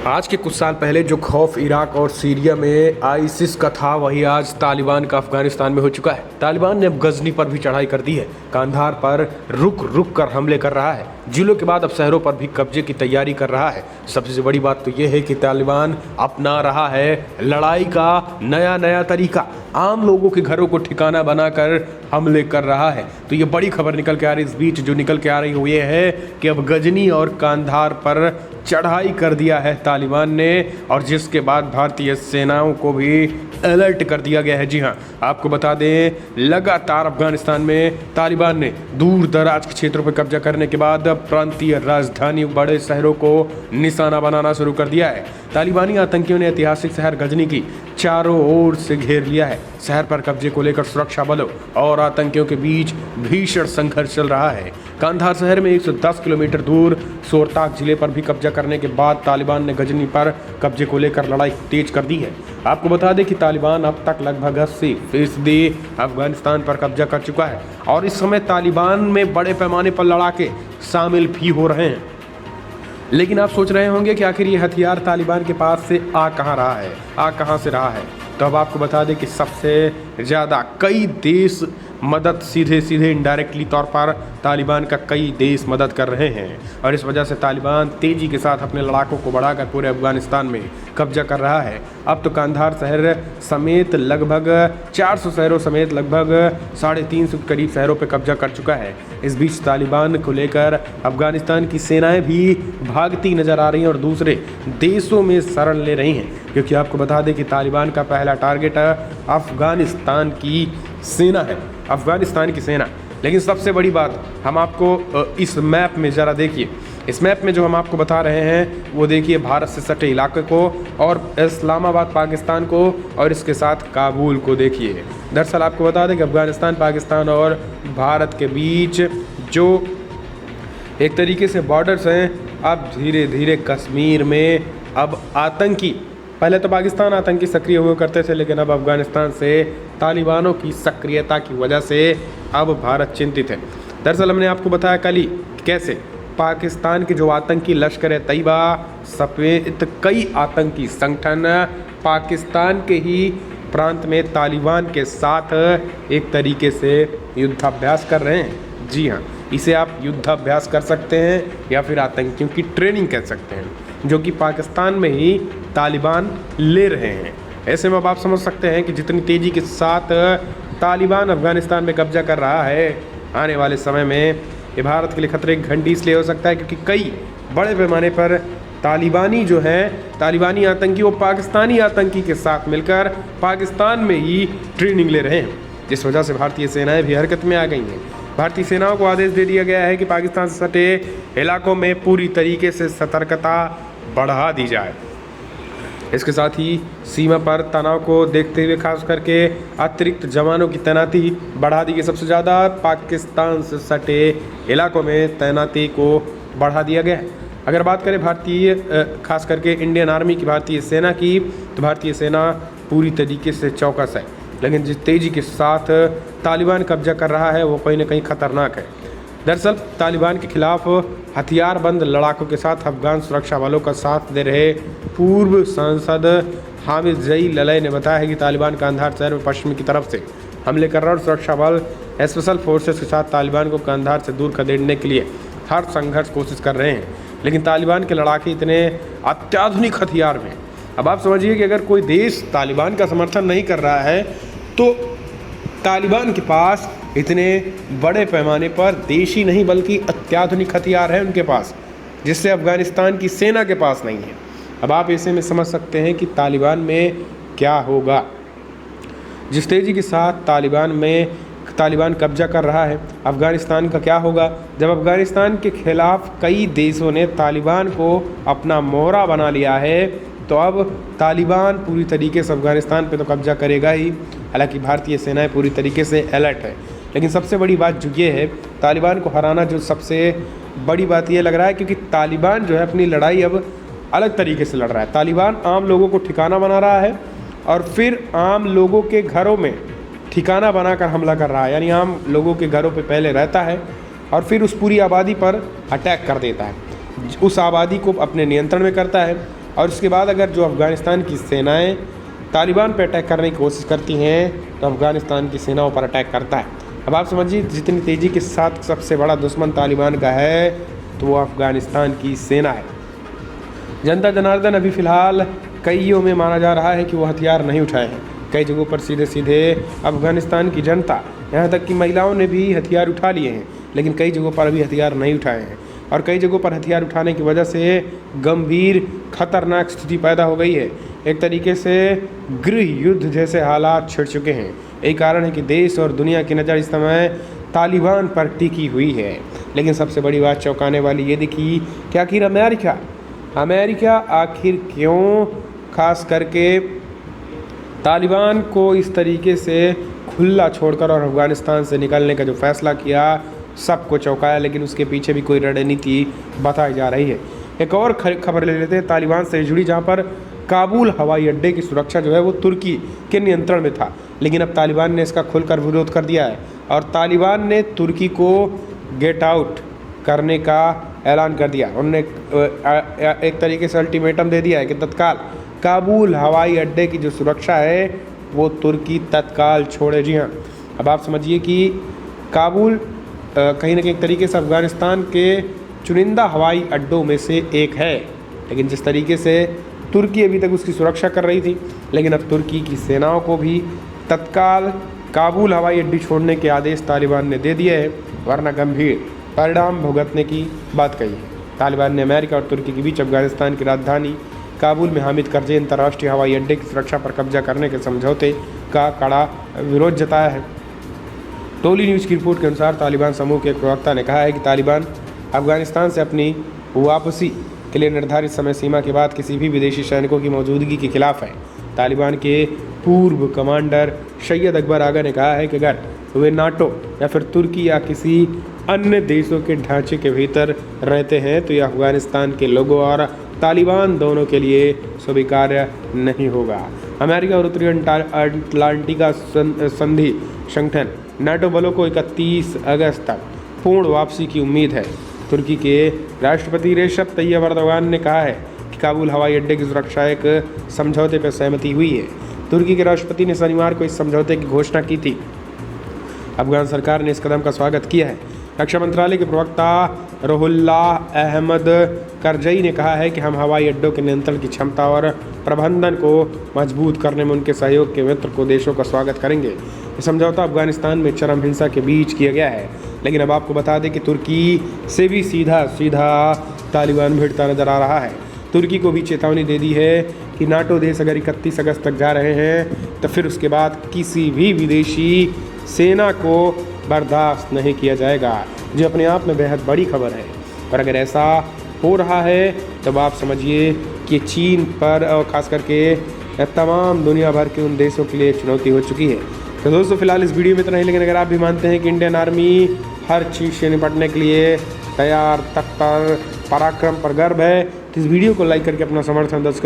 आज के कुछ साल पहले जो खौफ इराक और सीरिया में आईसिस का था, वही आज तालिबान का अफगानिस्तान में हो चुका है। तालिबान ने अब गजनी पर भी चढ़ाई कर दी है, कांधार पर रुक रुक कर हमले कर रहा है, जिलों के बाद अब शहरों पर भी कब्जे की तैयारी कर रहा है। सबसे बड़ी बात तो ये है कि तालिबान अपना रहा है लड़ाई का नया तरीका, आम लोगों के घरों को ठिकाना बनाकर हमले कर रहा है। तो ये बड़ी खबर निकल के आ रही, इस बीच जो निकल के आ रही वो ये है कि अब गजनी और कांधार पर चढ़ाई कर दिया है तालिबान ने, और जिसके बाद भारतीय सेनाओं को भी अलर्ट कर दिया गया है। जी हाँ, आपको बता दें, लगातार अफगानिस्तान में तालिबान ने दूर दराज के क्षेत्रों पर कब्जा करने के बाद प्रांतीय राजधानी बड़े शहरों को निशाना बनाना शुरू कर दिया है। तालिबानी आतंकियों ने ऐतिहासिक शहर गजनी की चारों ओर से घेर लिया है। शहर पर कब्जे को लेकर सुरक्षा बलों और आतंकियों के बीच भीषण संघर्ष चल रहा है। कांधार शहर में 110 किलोमीटर दूर सोरताक जिले पर भी कब्जा करने के बाद तालिबान ने गजनी पर कब्जे को लेकर लड़ाई तेज कर दी है। आपको बता दें कि तालिबान अब तक लगभग 80% अफगानिस्तान पर कब्जा कर चुका है, और इस समय तालिबान में बड़े पैमाने पर लड़ाके शामिल भी हो रहे हैं। लेकिन आप सोच रहे होंगे कि आखिर ये हथियार तालिबान के पास से आ कहाँ से रहा है। तो अब आपको बता दें कि सबसे ज़्यादा कई देश मदद सीधे इनडायरेक्टली तौर पर तालिबान का कई देश मदद कर रहे हैं, और इस वजह से तालिबान तेज़ी के साथ अपने लड़ाकों को बढ़ाकर पूरे अफगानिस्तान में कब्जा कर रहा है। अब तो कांधार शहर समेत लगभग 400 शहरों समेत लगभग 350 के करीब शहरों पर कब्जा कर चुका है। इस बीच तालिबान को लेकर अफगानिस्तान की सेनाएं भी भागती नजर आ रही हैं और दूसरे देशों में शरण ले रही हैं, क्योंकि आपको बता दें कि तालिबान का पहला टारगेट अफगानिस्तान की सेना है, अफगानिस्तान की सेना। लेकिन सबसे बड़ी बात, हम आपको इस मैप में ज़रा देखिए, इस मैप में जो हम आपको बता रहे हैं वो देखिए, भारत से सटे इलाके को और इस्लामाबाद पाकिस्तान को, और इसके साथ काबुल को देखिए। दरअसल आपको बता दें कि अफगानिस्तान, पाकिस्तान और भारत के बीच जो एक तरीके से बॉर्डर्स हैं, अब धीरे धीरे कश्मीर में अब आतंकी, पहले तो पाकिस्तान आतंकी सक्रिय हुआ करते थे, लेकिन अब अफगानिस्तान से तालिबानों की सक्रियता की वजह से अब भारत चिंतित है। दरअसल हमने आपको बताया कल ही कैसे पाकिस्तान के जो आतंकी लश्कर तैयबा समेत कई आतंकी संगठन पाकिस्तान के ही प्रांत में तालिबान के साथ एक तरीके से युद्धाभ्यास कर रहे हैं। जी हाँ, इसे आप युद्धाभ्यास कर सकते हैं या फिर आतंकियों की ट्रेनिंग कह सकते हैं, जो कि पाकिस्तान में ही तालिबान ले रहे हैं। ऐसे में अब आप समझ सकते हैं कि जितनी तेज़ी के साथ तालिबान अफगानिस्तान में कब्जा कर रहा है, आने वाले समय में ये भारत के लिए खतरे की घंटी इसलिए हो सकता है क्योंकि कई बड़े पैमाने पर तालिबानी जो हैं, तालिबानी आतंकी, वो पाकिस्तानी आतंकी के साथ मिलकर पाकिस्तान में ही ट्रेनिंग ले रहे हैं, जिस वजह से भारतीय सेनाएं भी हरकत में आ गई हैं। भारतीय सेनाओं को आदेश दे दिया गया है कि पाकिस्तान से सटे इलाकों में पूरी तरीके से सतर्कता बढ़ा दी जाए। इसके साथ ही सीमा पर तनाव को देखते हुए खास करके अतिरिक्त जवानों की तैनाती बढ़ा दी गई। सबसे ज़्यादा पाकिस्तान से सटे इलाकों में तैनाती को बढ़ा दिया गया है। अगर बात करें भारतीय खास करके इंडियन आर्मी की, भारतीय सेना की, तो भारतीय सेना पूरी तरीके से चौकस है, लेकिन जिस तेज़ी के साथ तालिबान कब्जा कर रहा है वो कहीं ना कहीं खतरनाक है। दरअसल तालिबान के खिलाफ हथियारबंद लड़ाकों के साथ अफगान सुरक्षा बलों का साथ दे रहे पूर्व सांसद हामिद जई ललय ने बताया है कि तालिबान कांधार शहर में पश्चिम की तरफ से हमले कर रहा है और सुरक्षा बल स्पेशल फोर्सेस के साथ तालिबान को कांधार से दूर खदेड़ने के लिए हर संघर्ष कोशिश कर रहे हैं। लेकिन तालिबान के लड़ाके इतने अत्याधुनिक हथियार में, अब आप समझिए कि अगर कोई देश तालिबान का समर्थन नहीं कर रहा है तो तालिबान के पास इतने बड़े पैमाने पर देशी नहीं बल्कि अत्याधुनिक हथियार हैं उनके पास, जिससे अफगानिस्तान की सेना के पास नहीं है। अब आप ऐसे में समझ सकते हैं कि तालिबान में क्या होगा। जिस तेज़ी के साथ तालिबान कब्जा कर रहा है अफगानिस्तान का, क्या होगा जब अफगानिस्तान के खिलाफ कई देशों ने तालिबान को अपना मोहरा बना लिया है, तो अब तालिबान पूरी तरीके से अफगानिस्तान पे तो कब्जा करेगा ही। हालांकि भारतीय सेनाएं पूरी तरीके से अलर्ट है, लेकिन सबसे बड़ी बात जो ये है, तालिबान को हराना जो सबसे बड़ी बात ये लग रहा है, क्योंकि तालिबान जो है अपनी लड़ाई अब अलग तरीके से लड़ रहा है। तालिबान आम लोगों को ठिकाना बना रहा है और फिर आम लोगों के घरों में ठिकाना बनाकर हमला कर रहा है, यानी आम लोगों के घरों पे पहले रहता है और फिर उस पूरी आबादी पर अटैक कर देता है, उस आबादी को अपने नियंत्रण में करता है और उसके बाद अगर जो अफ़गानिस्तान की सेनाएं तालिबान पर अटैक करने की कोशिश करती हैं तो अफ़गानिस्तान की सेनाओं पर अटैक करता है। अब आप समझिए जितनी तेज़ी के साथ सबसे बड़ा दुश्मन तालिबान का है तो वो अफ़गानिस्तान की सेना है। जनता जनार्दन अभी फ़िलहाल कईयों में माना जा रहा है कि वो हथियार नहीं उठाए हैं। कई जगहों पर सीधे सीधे अफ़गानिस्तान की जनता, यहाँ तक कि महिलाओं ने भी हथियार उठा लिए हैं, लेकिन कई जगहों पर अभी हथियार नहीं उठाए हैं। और कई जगहों पर हथियार उठाने की वजह से गंभीर खतरनाक स्थिति पैदा हो गई है। एक तरीके से गृह युद्ध जैसे हालात छिड़ चुके हैं। यही कारण है कि देश और दुनिया की नज़र इस समय तालिबान पर टिकी हुई है। लेकिन सबसे बड़ी बात चौंकाने वाली ये दिखी कि आखिर अमेरिका आखिर क्यों खास करके तालिबान को इस तरीके से खुला छोड़कर और अफ़गानिस्तान से निकलने का जो फ़ैसला किया सबको चौंकाया। लेकिन उसके पीछे भी कोई रणनीति बताई जा रही है। एक और खबर ले लेते हैं तालिबान से जुड़ी, जहां पर काबुल हवाई अड्डे की सुरक्षा जो है वो तुर्की के नियंत्रण में था, लेकिन अब तालिबान ने इसका खुलकर विरोध कर दिया है और तालिबान ने तुर्की को गेट आउट करने का ऐलान कर दिया। उन्होंने एक तरीके से अल्टीमेटम दे दिया है कि तत्काल काबुल हवाई अड्डे की जो सुरक्षा है वो तुर्की तत्काल छोड़े। जी हाँ, अब आप समझिए कि काबुल कहीं ना कहीं एक तरीके से अफ़गानिस्तान के चुनिंदा हवाई अड्डों में से एक है, लेकिन जिस तरीके से तुर्की अभी तक उसकी सुरक्षा कर रही थी, लेकिन अब तुर्की की सेनाओं को भी तत्काल काबुल हवाई अड्डे छोड़ने के आदेश तालिबान ने दे दिए हैं, वरना गंभीर परिणाम भुगतने की बात कही है। तालिबान ने अमेरिका और तुर्की के बीच अफ़गानिस्तान की राजधानी काबुल में हामिद करज़ई अंतर्राष्ट्रीय हवाई अड्डे की सुरक्षा पर कब्जा करने के समझौते का कड़ा विरोध जताया है। टोली न्यूज़ की रिपोर्ट के अनुसार तालिबान समूह के एक प्रवक्ता ने कहा है कि तालिबान अफ़गानिस्तान से अपनी वापसी के लिए निर्धारित समय सीमा के बाद किसी भी विदेशी सैनिकों की मौजूदगी के खिलाफ है। तालिबान के पूर्व कमांडर सैयद अकबर आगा ने कहा है कि अगर वे नाटो या फिर तुर्की या किसी अन्य देशों के ढांचे के भीतर रहते हैं तो यह अफ़गानिस्तान के लोगों और तालिबान दोनों के लिए स्वीकार्य नहीं होगा। अमेरिका और उत्तरी अटलांटिका संधि संगठन नाटो बलों को 31 अगस्त तक पूर्ण वापसी की उम्मीद है। तुर्की के राष्ट्रपति रेशप तैयब अर्दोगान ने कहा है कि काबुल हवाई अड्डे की सुरक्षा एक समझौते पर सहमति हुई है। तुर्की के राष्ट्रपति ने शनिवार को इस समझौते की घोषणा की थी। अफगान सरकार ने इस कदम का स्वागत किया है। रक्षा मंत्रालय के प्रवक्ता रुहुल्लाह अहमद करजई ने कहा है कि हम हवाई अड्डों के नियंत्रण की क्षमता और प्रबंधन को मजबूत करने में उनके सहयोग के मित्र को देशों का स्वागत करेंगे। ये समझौता अफगानिस्तान में चरम हिंसा के बीच किया गया है, लेकिन अब आपको बता दें कि तुर्की से भी सीधा तालिबान भिड़ता नजर आ रहा है। तुर्की को भी चेतावनी दे दी है कि नाटो देश अगर 31 अगस्त तक जा रहे हैं तो फिर उसके बाद किसी भी विदेशी सेना को बर्दाश्त नहीं किया जाएगा, जो अपने आप में बेहद बड़ी खबर है। और अगर ऐसा हो रहा है तब आप समझिए कि चीन पर और ख़ास करके तमाम दुनिया भर के उन देशों के लिए चुनौती हो चुकी है। तो दोस्तों फिलहाल इस वीडियो में इतना ही, लेकिन अगर आप भी मानते हैं कि इंडियन आर्मी हर चीज़ से निपटने के लिए तैयार, तत्पर, पराक्रम पर गर्व है तो इस वीडियो को लाइक करके अपना समर्थन दर्ज